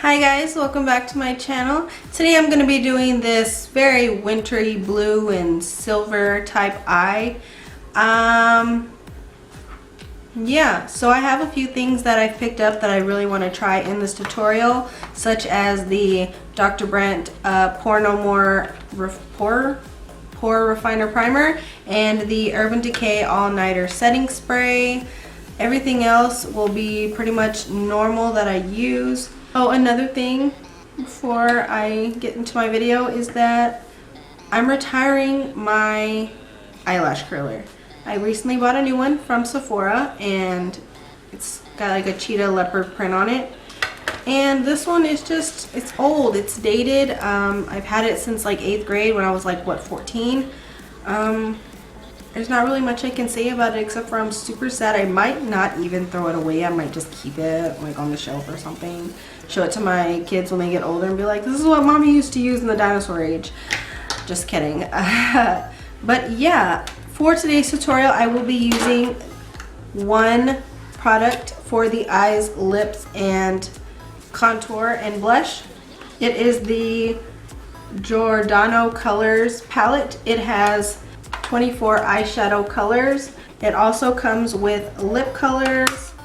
Hi guys, welcome back to my channel. Today I'm going to be doing this very wintry blue and silver type eye. Yeah, so I have a few things that I've picked up that I really want to try in this tutorial, such as the Dr. Brandt Pore No More Pore Refiner Primer and the Urban Decay All Nighter Setting Spray. Everything else will be pretty much normal that I use. Oh, another thing before I get into my video is that I'm retiring my eyelash curler. I recently bought a new one from Sephora and it's got like a cheetah leopard print on it. And this one is just, it's old, it's dated. I've had it since like 8th grade when I was like, what, 14? There's not really much I can say about it except for I'm super sad. I might not even throw it away. I might just keep it like on the shelf or something. Show it to my kids when they get older and be like, this is what mommy used to use in the dinosaur age. Just kidding. But yeah, for today's tutorial, I will be using one product for the eyes, lips, and contour and blush. It is the Giordano Colors palette. It has 24 eyeshadow colors. It also comes with lip colors,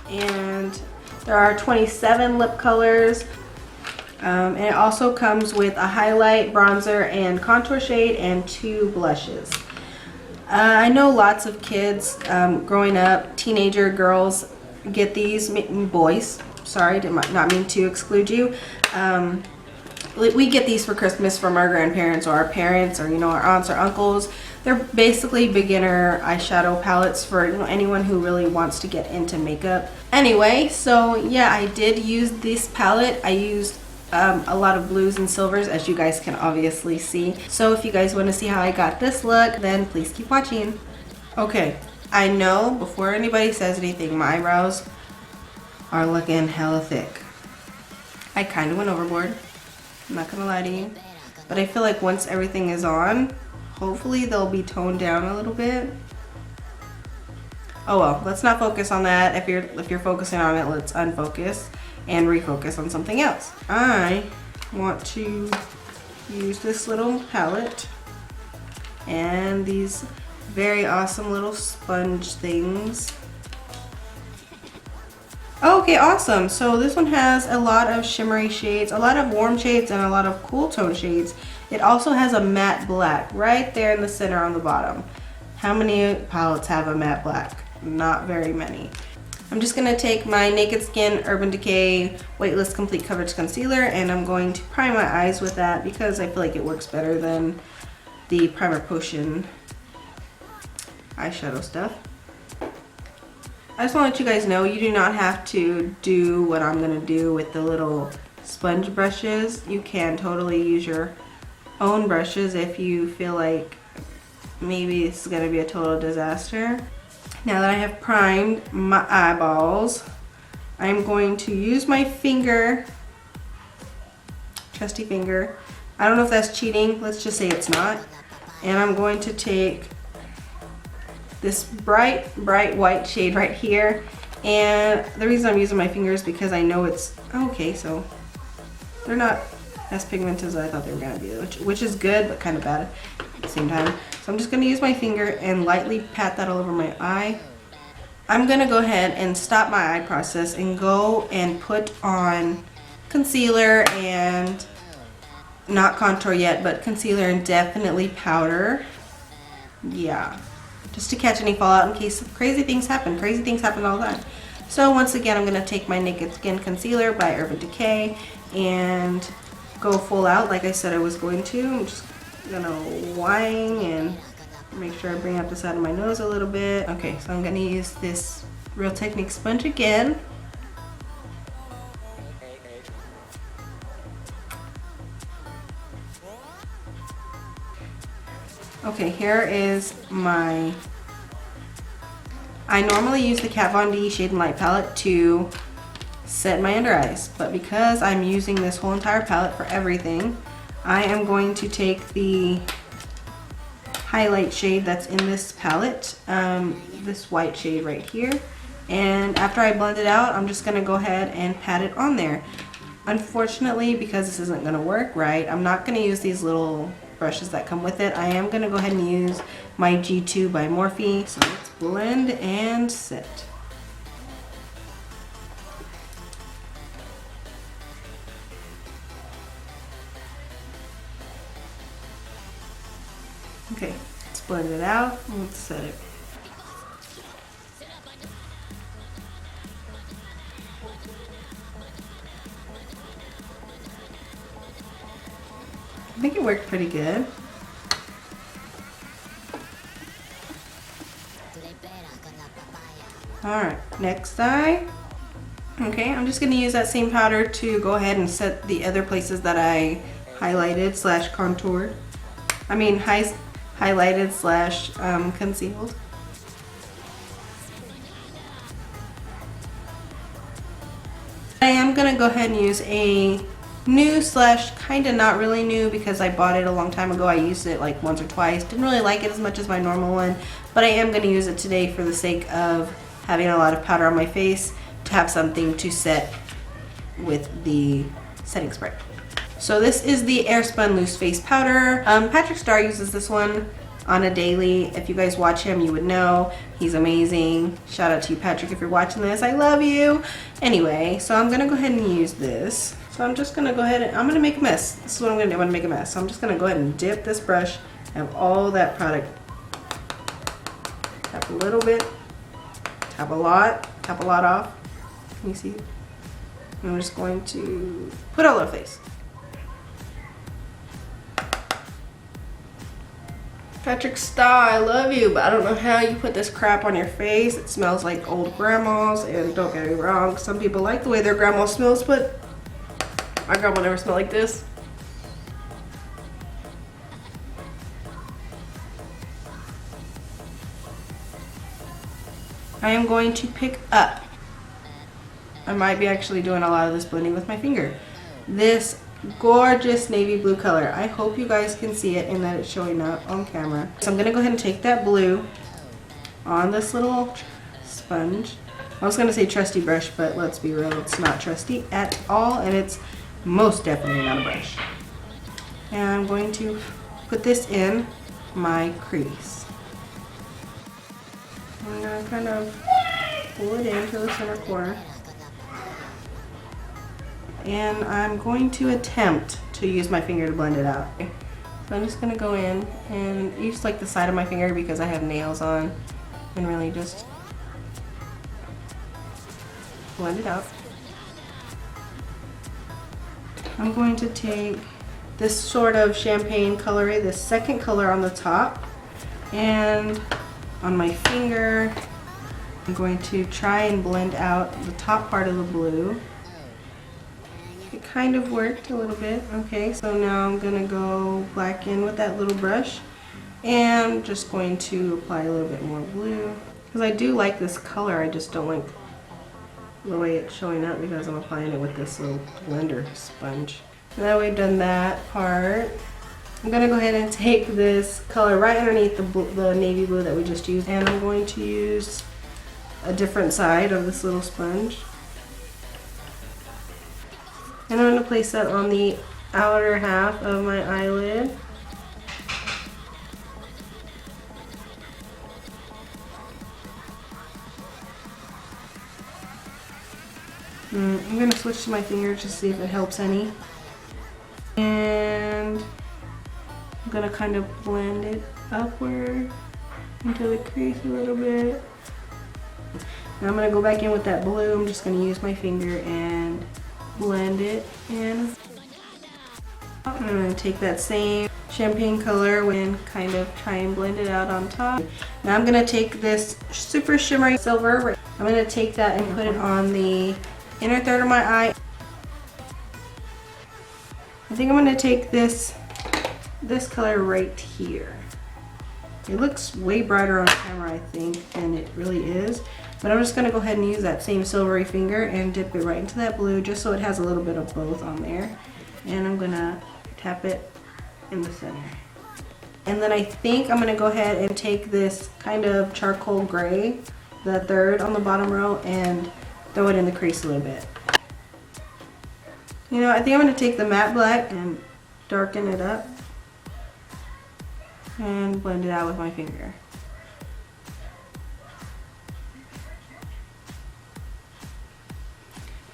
and there are 27 lip colors. And it also comes with a highlight, bronzer, and contour shade, and 2 blushes. I know lots of kids growing up, teenager girls get these, boys, sorry, did not mean to exclude you. We get these for Christmas from our grandparents or our parents or, you know, our aunts or uncles. They're basically beginner eyeshadow palettes for, you know, anyone who really wants to get into makeup. Anyway, so yeah, I did use this palette. I used a lot of blues and silvers, as you guys can obviously see. So if you guys want to see how I got this look, then please keep watching. Okay, I know before anybody says anything, my eyebrows are looking hella thick. I kind of went overboard, I'm not gonna lie to you, but I feel like once everything is on, hopefully they'll be toned down a little bit. Oh well, let's not focus on that. If you're focusing on it, let's unfocus and refocus on something else. I want to use this little palette and these very awesome little sponge things. Okay, awesome. So this one has a lot of shimmery shades, a lot of warm shades, and a lot of cool tone shades. It also has a matte black right there in the center on the bottom. How many palettes have a matte black? Not very many. I'm just going to take my Naked Skin Urban Decay Weightless Complete Coverage Concealer, and I'm going to prime my eyes with that because I feel like it works better than the Primer Potion eyeshadow stuff. I just want to let you guys know you do not have to do what I'm going to do with the little sponge brushes. You can totally use your own brushes if you feel like maybe this is going to be a total disaster. Now that I have primed my eyeballs, I'm going to use my finger, trusty finger. I don't know if that's cheating, let's just say it's not. And I'm going to take this bright white shade right here, and the reason I'm using my fingers is because I know it's okay, so they're not as pigmented as I thought they were gonna be, which is good but kind of bad at the same time. So I'm just gonna use my finger and lightly pat that all over my eye. I'm gonna go ahead and stop my eye process and go and put on concealer, and not contour yet, but concealer and definitely powder. Yeah, just to catch any fallout in case crazy things happen. Crazy things happen all the time. So once again, I'm going to take my Naked Skin Concealer by Urban Decay and go full out like I said I was going to. I'm just going to wang and make sure I bring out the side of my nose a little bit. Okay, so I'm going to use this Real Technique sponge again. Okay, here is my, I normally use the Kat Von D Shade and Light palette to set my under eyes, but because I'm using this whole entire palette for everything, I am going to take the highlight shade that's in this palette, this white shade right here, and after I blend it out, I'm just going to go ahead and pat it on there. Unfortunately, because this isn't gonna work right, I'm not gonna use these little brushes that come with it. I am gonna go ahead and use my G2 by Morphe. So let's blend and set. Okay, let's blend it out and let's set it. I think it worked pretty good. Alright, next eye. Okay, I'm just going to use that same powder to go ahead and set the other places that I highlighted slash contoured. I mean highlighted slash concealed. I am going to go ahead and use a new slash kind of not really new because I bought it a long time ago. I used it like once or twice. Didn't really like it as much as my normal one, but I am going to use it today for the sake of having a lot of powder on my face to have something to set with the setting spray. So this is the Airspun Loose Face Powder. Patrick Starr uses this one on a daily. If you guys watch him, you would know. He's amazing. Shout out to you, Patrick, if you're watching this. I love you. Anyway, so I'm gonna go ahead and use this. So I'm just gonna go ahead and I'm gonna make a mess. This is what I'm gonna do. I'm gonna make a mess. So I'm just gonna go ahead and dip this brush and have all that product. Tap a little bit, tap a lot off. Can you see? I'm just going to put all over the face. Patrick Starr, I love you, but I don't know how you put this crap on your face. It smells like old grandmas, and don't get me wrong, some people like the way their grandma smells, but my grandma never smelled like this. I am going to pick up, I might be actually doing a lot of this blending with my finger, this gorgeous navy blue color. I hope you guys can see it and that it's showing up on camera. So I'm gonna go ahead and take that blue on this little sponge. I was gonna say trusty brush, but let's be real, it's not trusty at all, and it's most definitely not a brush. And I'm going to put this in my crease. I'm gonna kind of pull it into the center corner. And I'm going to attempt to use my finger to blend it out. So I'm just gonna go in and use like the side of my finger because I have nails on, and really just blend it out. I'm going to take this sort of champagne colory, this second color on the top, and on my finger I'm going to try and blend out the top part of the blue. It kind of worked a little bit. Okay, so now I'm gonna go black in with that little brush, and I'm just going to apply a little bit more blue because I do like this color. I just don't like the way it's showing up because I'm applying it with this little blender sponge. Now we've done that part, I'm gonna go ahead and take this color right underneath the navy blue that we just used, and I'm going to use a different side of this little sponge. And I'm going to place that on the outer half of my eyelid. I'm going to switch to my finger to see if it helps any. And I'm going to kind of blend it upward into the crease a little bit. Now I'm going to go back in with that blue. I'm just going to use my finger and blend it in. I'm going to take that same champagne color and kind of try and blend it out on top. Now I'm going to take this super shimmery silver. I'm going to take that and put it on the inner third of my eye. I think I'm going to take this color right here. It looks way brighter on camera, I think, than it really is. But I'm just going to go ahead and use that same silvery finger and dip it right into that blue just so it has a little bit of both on there. And I'm going to tap it in the center. And then I think I'm going to go ahead and take this kind of charcoal gray, the third on the bottom row, and throw it in the crease a little bit. You know, I think I'm going to take the matte black and darken it up and blend it out with my finger.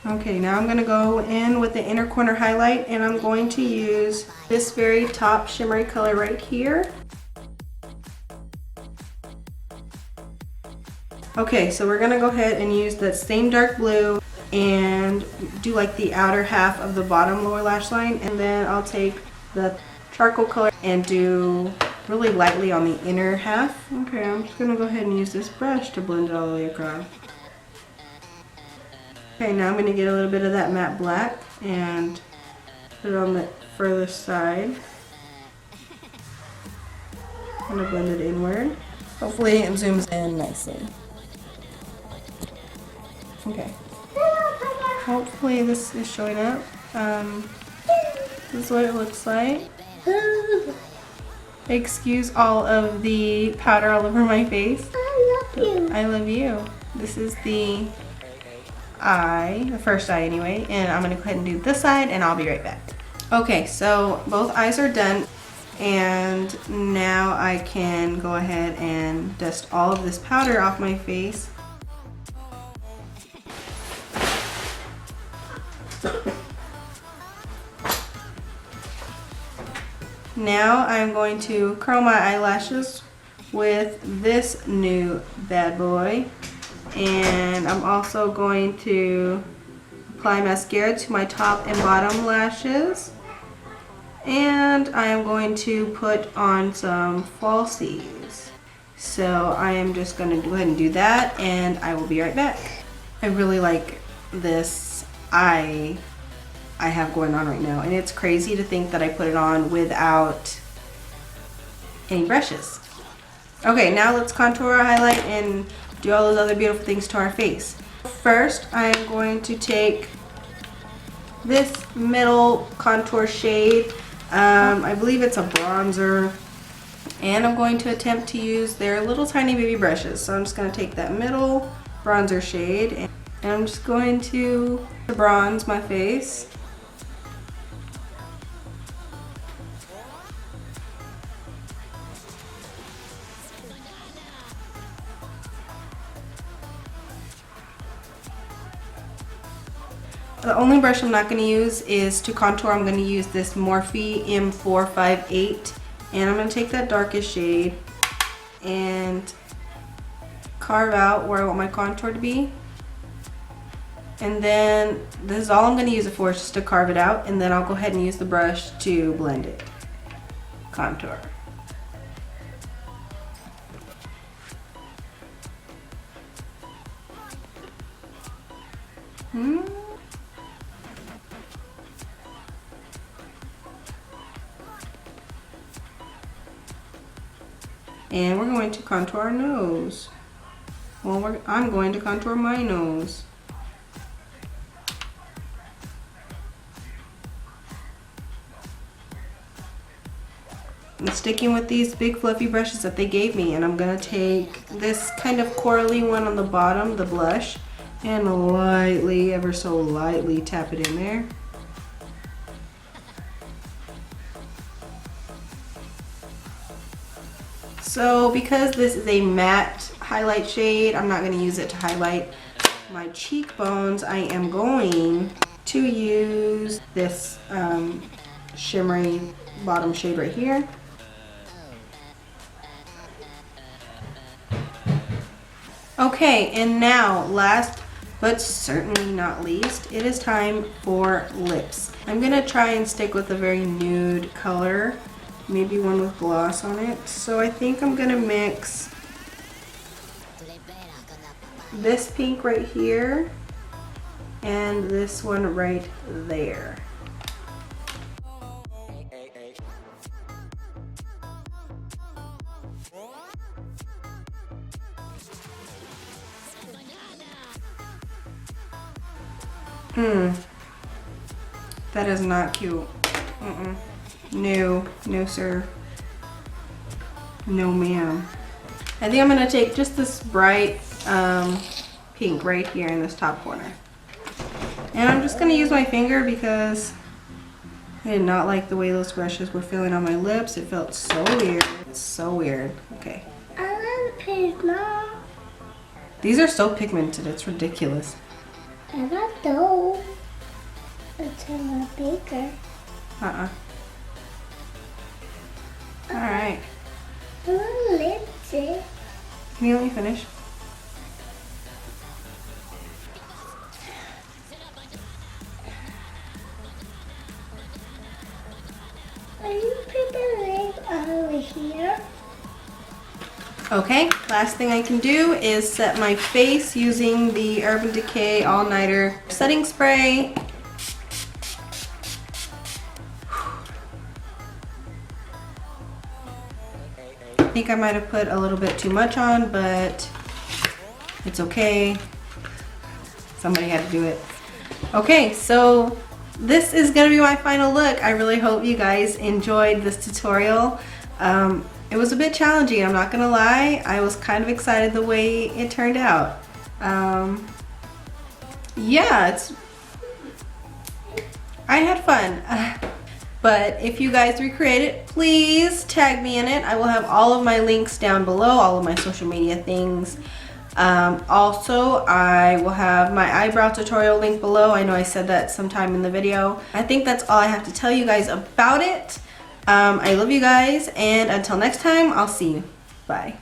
Okay, now I'm going to go in with the inner corner highlight, and I'm going to use this very top shimmery color right here. Okay, so we're going to go ahead and use that same dark blue and do like the outer half of the bottom lower lash line, and then I'll take the charcoal color and do really lightly on the inner half. Okay, I'm just going to go ahead and use this brush to blend it all the way across. Okay, now I'm going to get a little bit of that matte black and put it on the furthest side. I'm going to blend it inward. Hopefully it zooms in nicely. Okay. Hopefully this is showing up. This is what it looks like. Excuse all of the powder all over my face. I love you. I love you. This is the eye, the first eye anyway, and I'm gonna go ahead and do this side and I'll be right back. Okay, so both eyes are done, and now I can go ahead and dust all of this powder off my face. Now I'm going to curl my eyelashes with this new bad boy. And I'm also going to apply mascara to my top and bottom lashes. And I am going to put on some falsies. So I am just going to go ahead and do that, and I will be right back. I really like this eye I have going on right now, and it's crazy to think that I put it on without any brushes. Okay, now let's contour our highlight and do all those other beautiful things to our face. First, I am going to take this middle contour shade. I believe it's a bronzer, and I'm going to attempt to use their little tiny baby brushes. So I'm just going to take that middle bronzer shade, and I'm just going to bronze my face. The only brush I'm not going to use is to contour. I'm going to use this Morphe M458, and I'm going to take that darkest shade and carve out where I want my contour to be. And then this is all I'm going to use it for, is just to carve it out, and then I'll go ahead and use the brush to blend it. Contour. And we're going to contour our nose. Well, I'm going to contour my nose. I'm sticking with these big fluffy brushes that they gave me, and I'm going to take this kind of corally one on the bottom, the blush, and lightly, ever so lightly, tap it in there. So because this is a matte highlight shade, I'm not going to use it to highlight my cheekbones. I am going to use this shimmery bottom shade right here. Okay, and now last but certainly not least, it is time for lips. I'm going to try and stick with a very nude color. Maybe one with gloss on it. So I think I'm gonna mix this pink right here and this one right there. That is not cute. No, no sir. No ma'am. I think I'm gonna take just this bright pink right here in this top corner. And I'm just gonna use my finger because I did not like the way those brushes were feeling on my lips. It felt so weird. It's so weird. Okay. I love pink, Mom. These are so pigmented, it's ridiculous. I got those. It's a lot bigger. Alright. I want lipstick. Can you let me finish? Will you put the lip over here? Okay, last thing I can do is set my face using the Urban Decay All Nighter setting spray. I think I might have put a little bit too much on, but it's okay. Somebody had to do it. Okay, so this is gonna be my final look. I really hope you guys enjoyed this tutorial. It was a bit challenging, I'm not gonna lie. I was kind of excited the way it turned out. Yeah, I had fun. But if you guys recreate it, please tag me in it. I will have all of my links down below, all of my social media things. Also, I will have my eyebrow tutorial link below. I know I said that sometime in the video. I think that's all I have to tell you guys about it. I love you guys, and until next time, I'll see you. Bye.